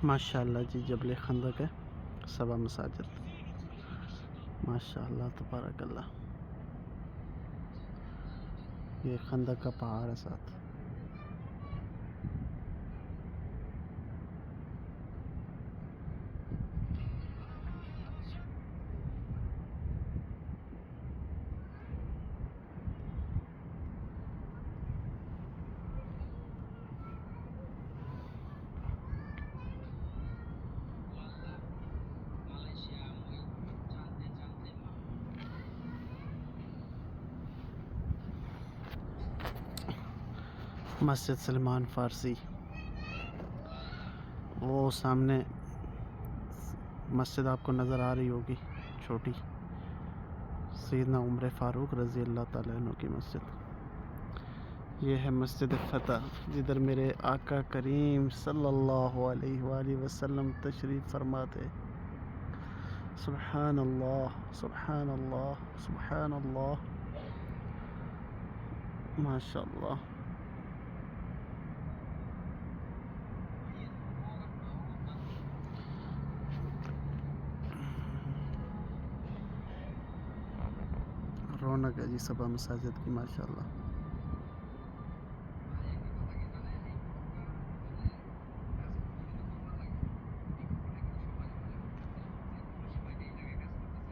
माशाअल्लाह जी, जबल खंदक है, सबा मसाजिद। माशाअल्लाह तबारकल्लाह। ये खंदक का पहाड़ है साथ। मस्जिद सलमान फ़ारसी, वो सामने मस्जिद आपको नज़र आ रही होगी छोटी, सैयदना उमर फ़ारूक रज़ी अल्लाह ताला अन्हु की मस्जिद। ये है मस्जिद फ़तह, जिधर मेरे आका करीम सल्लल्लाहु अलैहि वसल्लम तशरीफ़ फरमाते। सुब्हान अल्लाह, सुब्हान अल्लाह, सुब्हान अल्लाह, माशाअल्लाह। रौनक है जी सबा मसाजिद की, माशाअल्लाह।